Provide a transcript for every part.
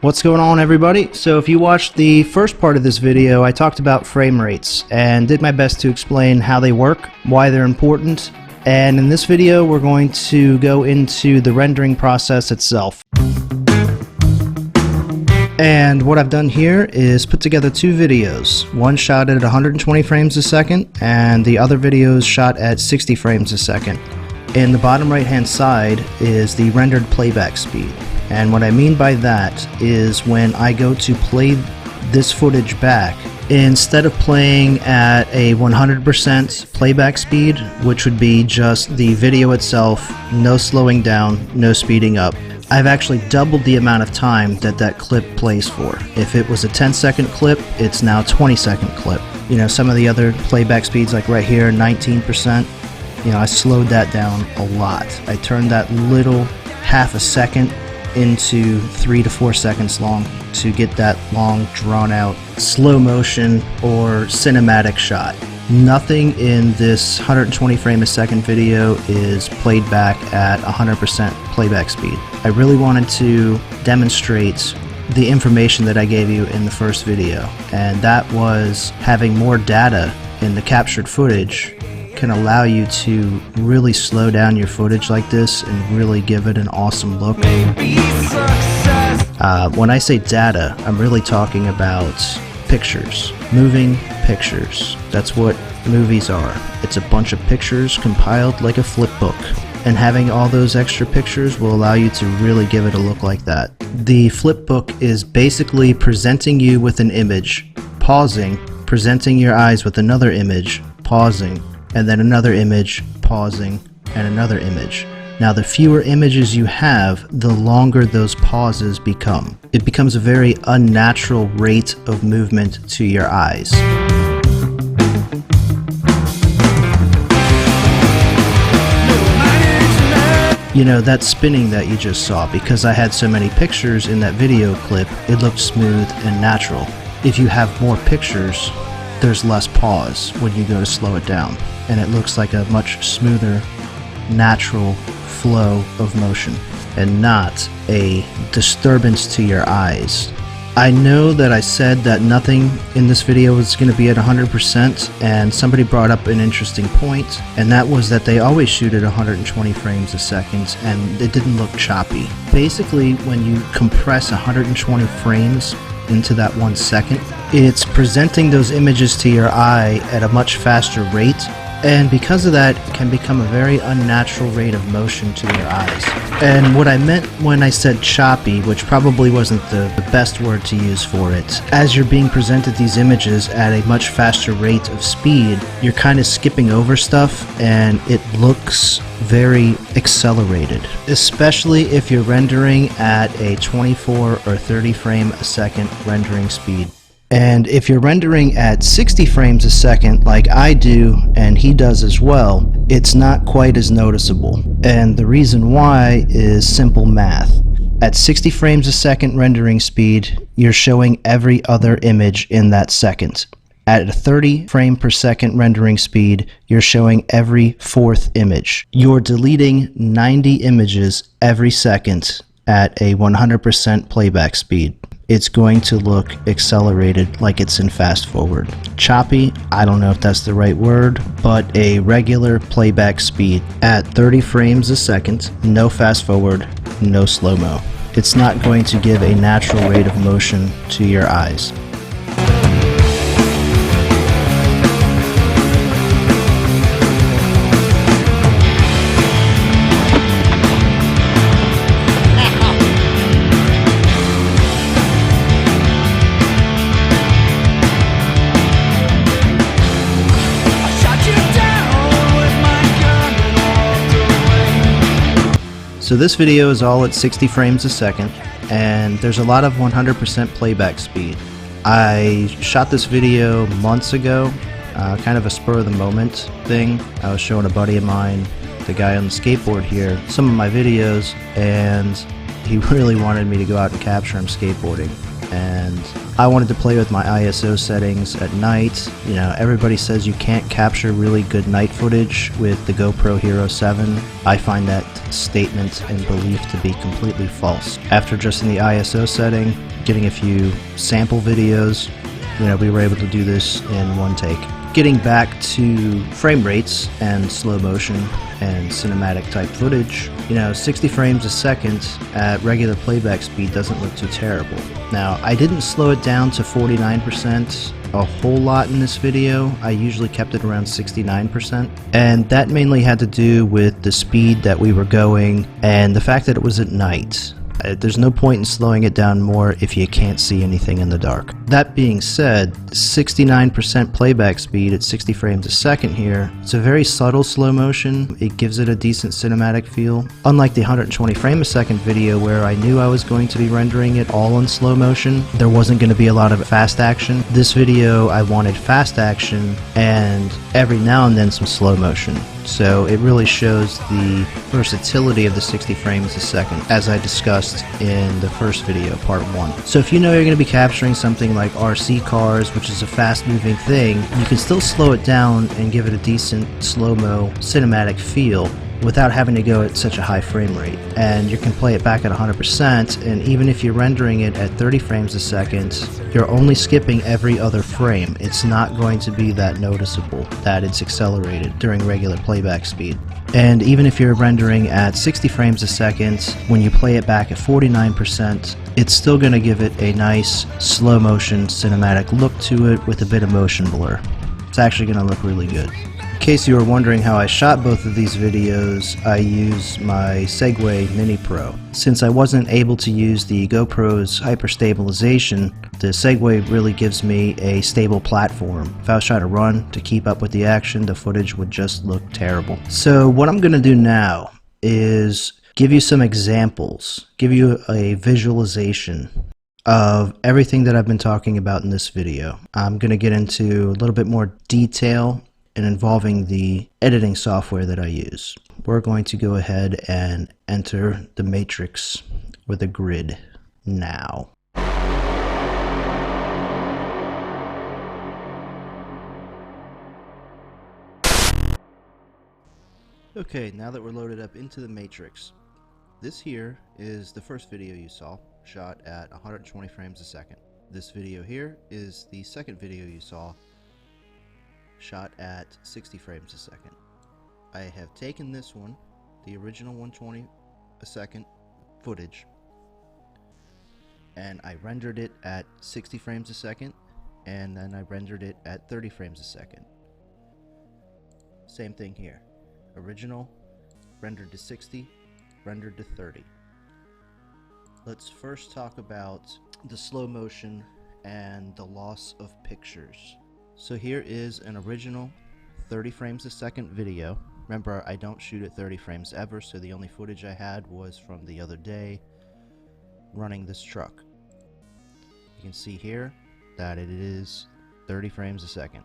What's going on, everybody? So if you watched the first part of this video, I talked about frame rates and did my best to explain how they work, why they're important, and in this video we're going to go into the rendering process itself. And what I've done here is put together two videos, one shot at 120 frames a second and the other video is shot at 60 frames a second. In the bottom right hand side is the rendered playback speed. And what I mean by that is when I go to play this footage back, instead of playing at a 100% playback speed, which would be just the video itself, no slowing down, no speeding up, I've actually doubled the amount of time that that clip plays for. If it was a 10-second clip, it's now a 20-second clip. You know, some of the other playback speeds, like right here, 19%, you know, I slowed that down a lot. I turned that little half a second into 3 to 4 seconds long to get that long, drawn-out, slow motion or cinematic shot. Nothing in this 120 frame a second video is played back at 100% playback speed. I really wanted to demonstrate the information that I gave you in the first video, and that was having more data in the captured footage can allow you to really slow down your footage like this and really give it an awesome look. When I say data, I'm really talking about pictures, moving pictures. That's what movies are. It's a bunch of pictures compiled like a flip book, and having all those extra pictures will allow you to really give it a look like that. The flip book is basically presenting you with an image, pausing, presenting your eyes with another image, pausing, and then another image, pausing, and another image. Now, the fewer images you have, the longer those pauses become. It becomes a very unnatural rate of movement to your eyes. You know, that spinning that you just saw, because I had so many pictures in that video clip, it looked smooth and natural. If you have more pictures, there's less pause when you go to slow it down, and it looks like a much smoother, natural flow of motion and not a disturbance to your eyes. I know that I said that nothing in this video was going to be at 100%, and somebody brought up an interesting point, and that was that they always shoot at 120 frames a second and it didn't look choppy. Basically, when you compress 120 frames into that 1 second, it's presenting those images to your eye at a much faster rate, and because of that, it can become a very unnatural rate of motion to your eyes. And what I meant when I said choppy, which probably wasn't the best word to use for it, as you're being presented these images at a much faster rate of speed, you're kind of skipping over stuff and it looks very accelerated, especially if you're rendering at a 24 or 30 frame a second rendering speed. And if you're rendering at 60 frames a second like I do and he does as well, it's not quite as noticeable. And the reason why is simple math. At 60 frames a second rendering speed, you're showing every other image in that second. At a 30 frame per second rendering speed, you're showing every fourth image. You're deleting 90 images every second at a 100% playback speed. It's going to look accelerated like it's in fast forward. Choppy, I don't know if that's the right word, but a regular playback speed at 30 frames a second, no fast forward, no slow-mo. It's not going to give a natural rate of motion to your eyes. So this video is all at 60 frames a second, and there's a lot of 100% playback speed. I shot this video months ago, kind of a spur of the moment thing. I was showing a buddy of mine, the guy on the skateboard here, some of my videos, and he really wanted me to go out and capture him skateboarding. and I wanted to play with my ISO settings at night. You know, everybody says you can't capture really good night footage with the GoPro Hero 7. I find that statement and belief to be completely false. After adjusting the ISO setting, getting a few sample videos, you know, we were able to do this in one take. Getting back to frame rates and slow motion and cinematic type footage, you know, 60 frames a second at regular playback speed doesn't look too terrible. Now, I didn't slow it down to 49% a whole lot in this video. I usually kept it around 69%, and that mainly had to do with the speed that we were going and the fact that it was at night. There's no point in slowing it down more if you can't see anything in the dark. That being said, 69% playback speed at 60 frames a second here, it's a very subtle slow motion. It gives it a decent cinematic feel. Unlike the 120 frame a second video where I knew I was going to be rendering it all in slow motion, there wasn't going to be a lot of fast action. This video I wanted fast action and every now and then some slow motion. So it really shows the versatility of the 60 frames a second, as I discussed in the first video, part 1. So if you know you're going to be capturing something like RC cars, which is a fast moving thing, you can still slow it down and give it a decent slow-mo cinematic feel without having to go at such a high frame rate. And you can play it back at 100%, and even if you're rendering it at 30 frames a second, you're only skipping every other frame. It's not going to be that noticeable that it's accelerated during regular playback speed. And even if you're rendering at 60 frames a second, when you play it back at 49%, it's still going to give it a nice slow motion cinematic look to it with a bit of motion blur. It's actually going to look really good. In case you were wondering how I shot both of these videos, I use my Segway Mini Pro. Since I wasn't able to use the GoPro's hyperstabilization, the Segway really gives me a stable platform. If I was trying to run to keep up with the action, the footage would just look terrible. So what I'm going to do now is give you some examples, give you a visualization of everything that I've been talking about in this video. I'm going to get into a little bit more detail and involving the editing software that I use. We're going to go ahead and enter the matrix with a grid now. Okay, now that we're loaded up into the matrix, this here is the first video you saw, shot at 120 frames a second. This video here is the second video you saw, shot at 60 frames a second. I have taken this one, the original 120 a second footage, and I rendered it at 60 frames a second, and then I rendered it at 30 frames a second. Same thing here. Original, rendered to 60, rendered to 30. Let's first talk about the slow motion and the loss of pictures. So here is an original 30 frames a second video. Remember, I don't shoot at 30 frames ever, so the only footage I had was from the other day running this truck. You can see here that it is 30 frames a second.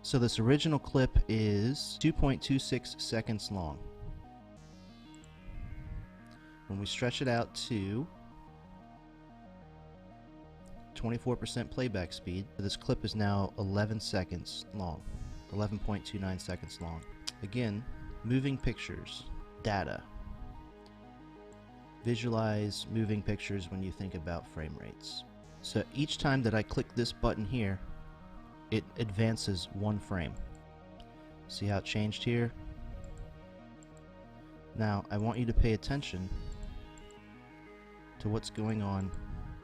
So this original clip is 2.26 seconds long. When we stretch it out to 24% playback speed, this clip is now 11 seconds long, 11.29 seconds long. Again, moving pictures, data. Visualize moving pictures when you think about frame rates. So each time that I click this button here, it advances one frame. See how it changed here? Now I want you to pay attention to what's going on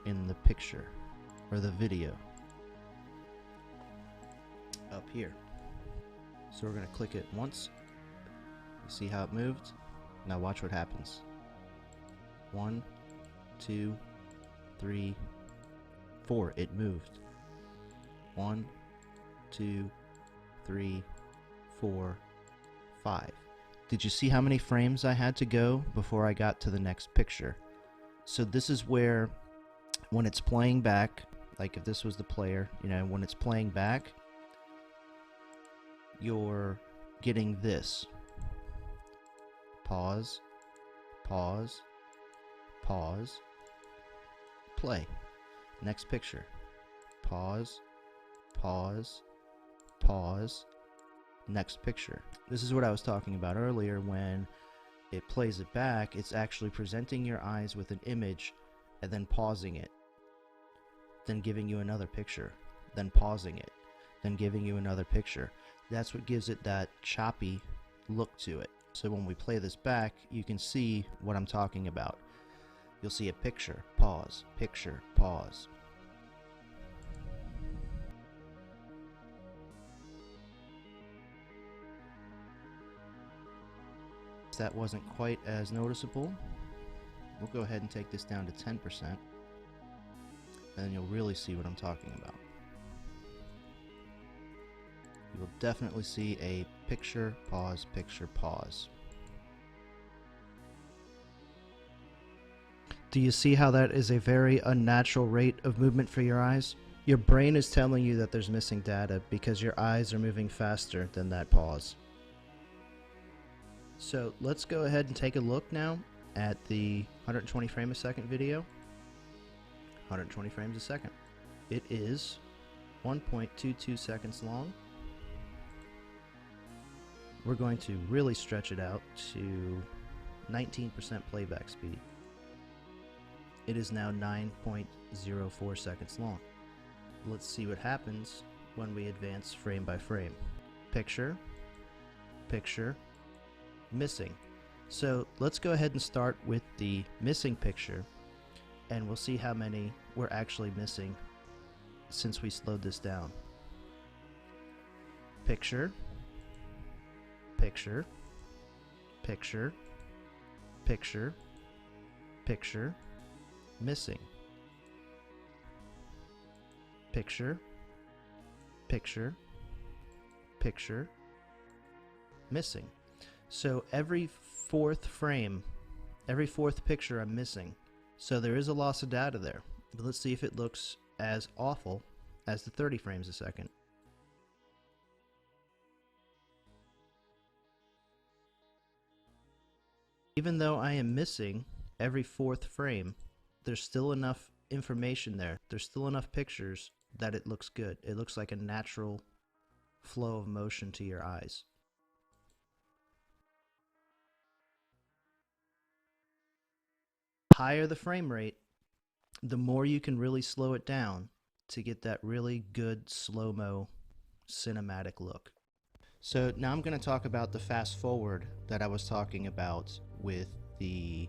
in the picture or the video up here. So we're going to click it once. You see how it moved? Now watch what happens. 1, 2, 3, 4. It moved. 1, 2, 3, 4, 5. Did you see how many frames I had to go before I got to the next picture? So this is where, when it's playing back, like if this was the player, you know, when it's playing back, you're getting this. Pause, pause, pause, play. Next picture. Pause, pause, pause. Next picture. This is what I was talking about earlier. When it plays it back, it's actually presenting your eyes with an image and then pausing it, then giving you another picture, then pausing it, then giving you another picture. That's what gives it that choppy look to it. So when we play this back, you can see what I'm talking about. You'll see a picture, pause, picture, pause. That wasn't quite as noticeable. We'll go ahead and take this down to 10%, and then you'll really see what I'm talking about. You will definitely see a picture, pause, picture, pause. Do you see how that is a very unnatural rate of movement for your eyes? Your brain is telling you that there's missing data because your eyes are moving faster than that pause. So let's go ahead and take a look now at the 120 frame a second video. 120 frames a second. It is 1.22 seconds long. We're going to really stretch it out to 19% playback speed. It is now 9.04 seconds long. Let's see what happens when we advance frame by frame. Picture, picture, missing. So let's go ahead and start with the missing picture, and we'll see how many we're actually missing since we slowed this down. Picture, picture, picture, picture, picture, missing. Picture, picture, picture, missing. So every fourth frame, every fourth picture I'm missing. So there is a loss of data there. But let's see if it looks as awful as the 30 frames a second. Even though I am missing every fourth frame, there's still enough information there. There's still enough pictures that it looks good. It looks like a natural flow of motion to your eyes. Higher the frame rate, the more you can really slow it down to get that really good slow-mo cinematic look. So now I'm going to talk about the fast forward that I was talking about with the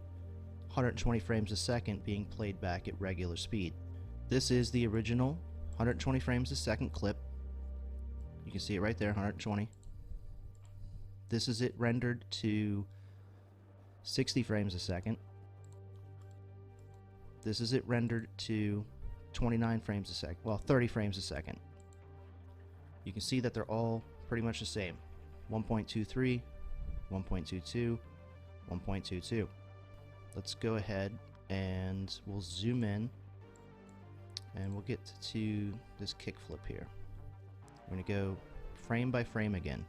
120 frames a second being played back at regular speed. This is the original 120 frames a second clip. You can see it right there, 120. This is it rendered to 60 frames a second. This is it rendered to 29 frames a second, well, 30 frames a second. You can see that they're all pretty much the same. 1.23, 1.22, 1.22. Let's go ahead and we'll zoom in and we'll get to this kickflip here. We're going to go frame by frame again.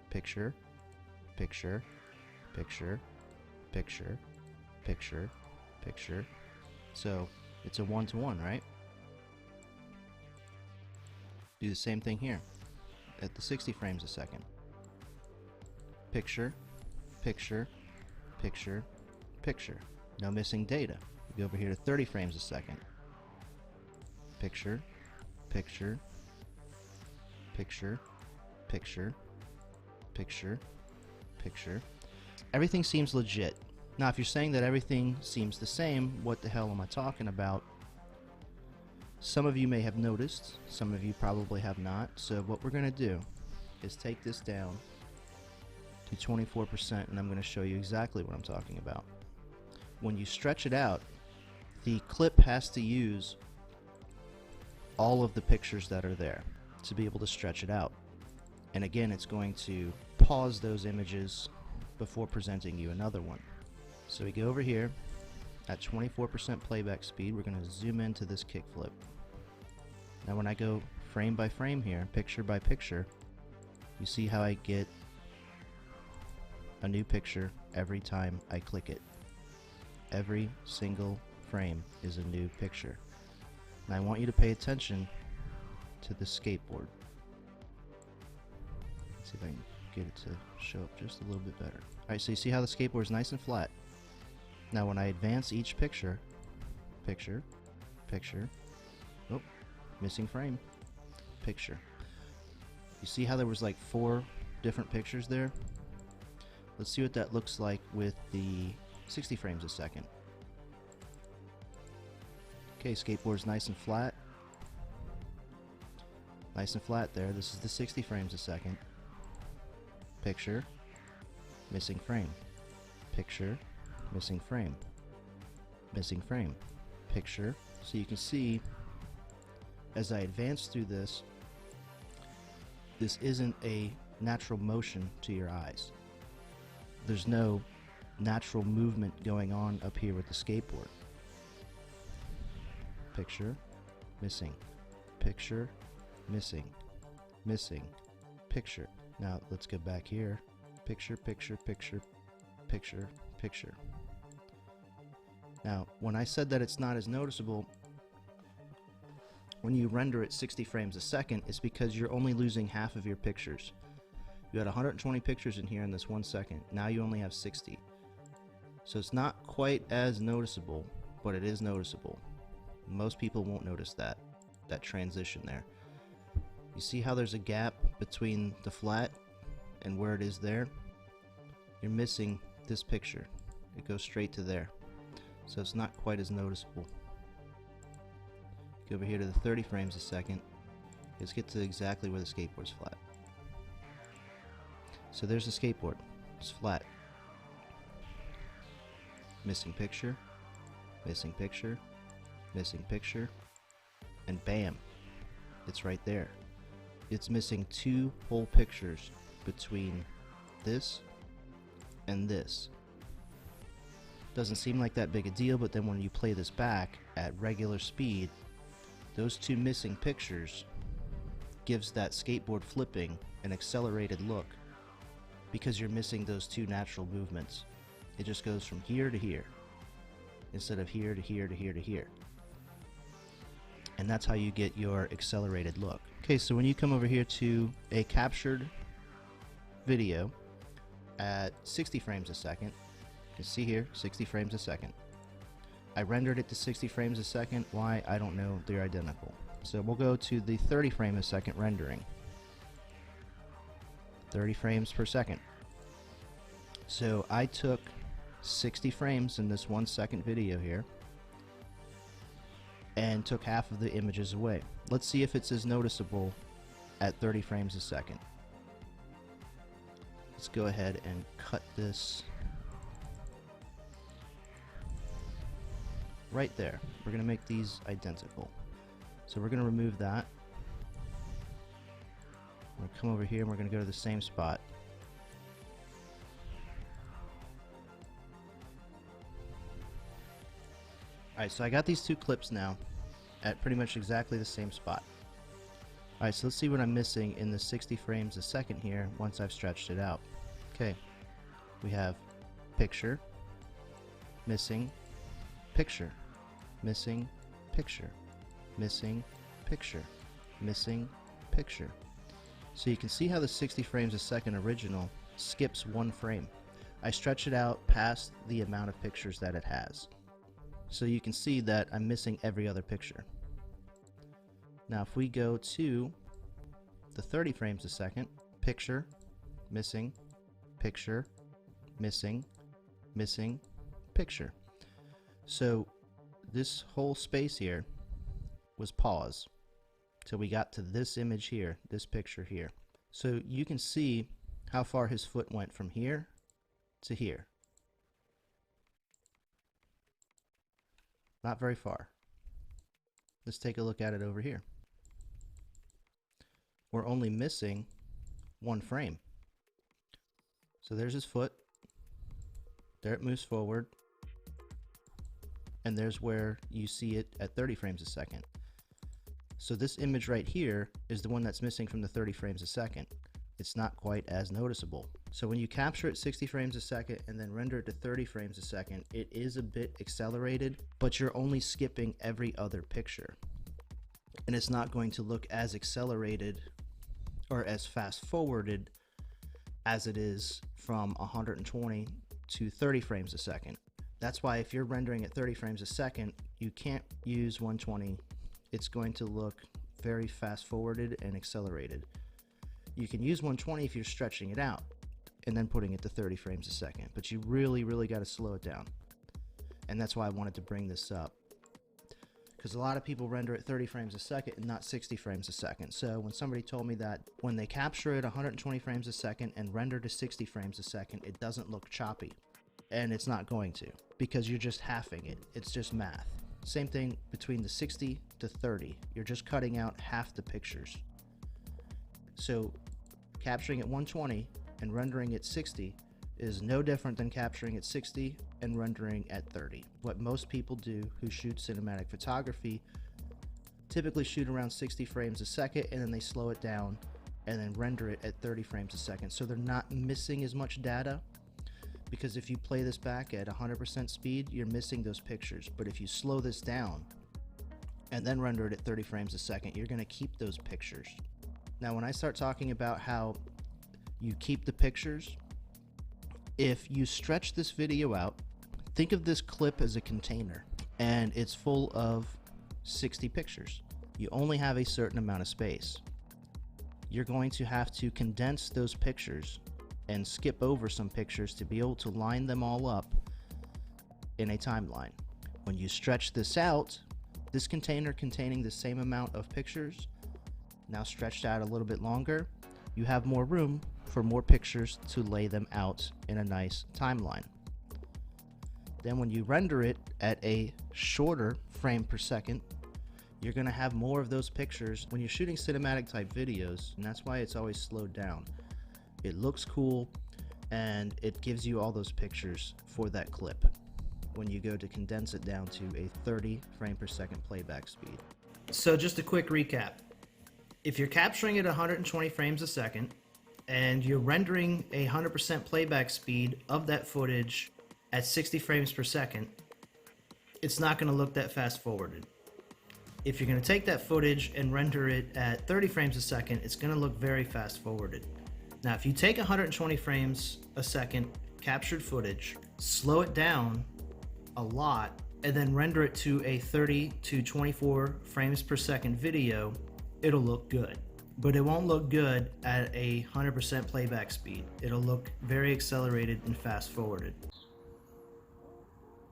Picture, picture, picture, picture, picture, picture. So it's a 1-to-1, right? Do the same thing here at the 60 frames a second. Picture, picture, picture, picture. No missing data. We go over here to 30 frames a second. Picture, picture, picture, picture, picture, picture. Everything seems legit. Now, if you're saying that everything seems the same, what the hell am I talking about? Some of you may have noticed, some of you probably have not. So what we're going to do is take this down to 24%, and I'm going to show you exactly what I'm talking about. When you stretch it out, the clip has to use all of the pictures that are there to be able to stretch it out. And again, it's going to pause those images before presenting you another one. So we go over here at 24% playback speed. We're going to zoom into this kickflip. Now when I go frame by frame here, picture by picture, you see how I get a new picture every time I click it. Every single frame is a new picture. And I want you to pay attention to the skateboard. Let's see if I can get it to show up just a little bit better. Alright, so you see how the skateboard is nice and flat. Now when I advance each picture, picture, oh, missing frame, picture. You see how there was like 4 different pictures there? Let's see what that looks like with the 60 frames a second. Okay, skateboard's nice and flat. Nice and flat there. This is the 60 frames a second. Picture, missing frame. Picture, missing frame. Missing frame. Picture. So you can see as I advance through this, this isn't a natural motion to your eyes. There's no natural movement going on up here with the skateboard. Picture, missing. Picture, missing. Missing. Picture. Now let's go back here. Picture, picture, picture, picture, picture. Now when I said that it's not as noticeable when you render at 60 frames a second, it's because you're only losing half of your pictures. You had 120 pictures in here in this 1 second. Now you only have 60. So it's not quite as noticeable, but it is noticeable. Most people won't notice that transition there. You see how there's a gap between the flat and where it is there? You're missing this picture. It goes straight to there. So it's not quite as noticeable. Go over here to the 30 frames a second. Let's get to exactly where the skateboard's flat. So there's the skateboard. It's flat. Missing picture, missing picture, missing picture, and bam, it's right there. It's missing 2 whole pictures between this and this. Doesn't seem like that big a deal, but then when you play this back at regular speed, those 2 missing pictures gives that skateboard flipping an accelerated look because you're missing those 2 natural movements. It just goes from here to here instead of here to here to here to here. And that's how you get your accelerated look. Okay, so when you come over here to a captured video at 60 frames a second, you can see here 60 frames a second. I rendered it to 60 frames a second. Why? I don't know. They're identical. So we'll go to the 30 frame a second rendering. 30 frames per second. So I took 60 frames in this 1 second video here and took half of the images away. Let's see if it's as noticeable at 30 frames a second. Let's go ahead and cut this right there. We're going to make these identical. So we're going to remove that. We're going to come over here and we're going to go to the same spot. Alright, so I got these 2 clips now at pretty much exactly the same spot. Alright, so let's see what I'm missing in the 60 frames a second here once I've stretched it out. Okay, we have picture, missing, picture, missing, picture, missing, picture, missing, picture. So you can see how the 60 frames a second original skips 1 frame. I stretch it out past the amount of pictures that it has. So you can see that I'm missing every other picture. Now if we go to the 30 frames a second, picture, missing, picture, missing, missing, picture. So this whole space here was pause till we got to this image here, this picture here. So you can see how far his foot went from here to here. Not very far. Let's take a look at it over here. We're only missing 1 frame. So there's his foot. There it moves forward. And there's where you see it at 30 frames a second. So this image right here is the one that's missing from the 30 frames a second. it's not quite as noticeable. So when you capture at 60 frames a second and then render it to 30 frames a second, it is a bit accelerated, but you're only skipping every other picture. And it's not going to look as accelerated or as fast forwarded as it is from 120 to 30 frames a second. That's why if you're rendering at 30 frames a second, you can't use 120. It's going to look very fast forwarded and accelerated. You can use 120 if you're stretching it out and then putting it to 30 frames a second, but you really got to slow it down. And that's why I wanted to bring this up, because a lot of people render at 30 frames a second and not 60 frames a second. So when somebody told me that when they capture at 120 frames a second and render to 60 frames a second, it doesn't look choppy, and it's not going to, because you're just halving it. It's just math. Same thing between the 60 to 30. You're just cutting out half the pictures. So capturing at 120 and rendering at 60 is no different than capturing at 60 and rendering at 30. What most people do who shoot cinematic photography typically shoot around 60 frames a second, and then they slow it down and then render it at 30 frames a second. So they're not missing as much data, because if you play this back at 100% speed, you're missing those pictures. But if you slow this down and then render it at 30 frames a second, you're gonna keep those pictures. Now, when I start talking about how you keep the pictures, if you stretch this video out, think of this clip as a container, and it's full of 60 pictures. You only have a certain amount of space. You're going to have to condense those pictures and skip over some pictures to be able to line them all up in a timeline. When you stretch this out, this container containing the same amount of pictures, now stretched out a little bit longer, you have more room for more pictures to lay them out in a nice timeline. Then when you render it at a shorter frame per second, you're gonna have more of those pictures. When you're shooting cinematic type videos, and that's why it's always slowed down, it looks cool and it gives you all those pictures for that clip when you go to condense it down to a 30 frame per second playback speed. So just a quick recap. If you're capturing at 120 frames a second and you're rendering a 100% playback speed of that footage at 60 frames per second, it's not going to look that fast forwarded. If you're going to take that footage and render it at 30 frames a second, it's going to look very fast forwarded. Now, if you take 120 frames a second captured footage, slow it down a lot, and then render it to a 30 to 24 frames per second video, it'll look good. But it won't look good at a 100% playback speed. It'll look very accelerated and fast forwarded.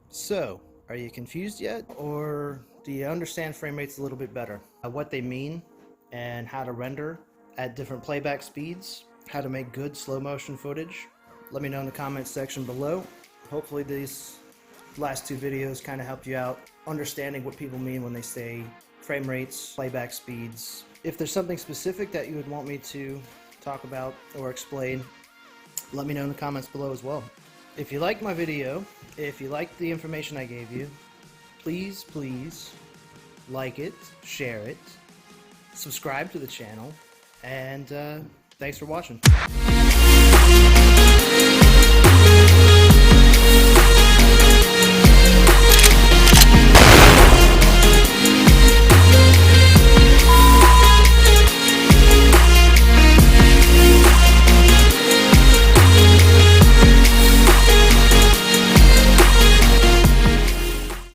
So, are you confused yet? Or do you understand frame rates a little bit better? What they mean and how to render at different playback speeds, how to make good slow motion footage? Let me know in the comments section below. Hopefully these last two videos kind of helped you out understanding what people mean when they say frame rates, playback speeds. If there's something specific that you would want me to talk about or explain, let me know in the comments below as well. If you liked my video, if you liked the information I gave you, please like it, share it, subscribe to the channel, and thanks for watching.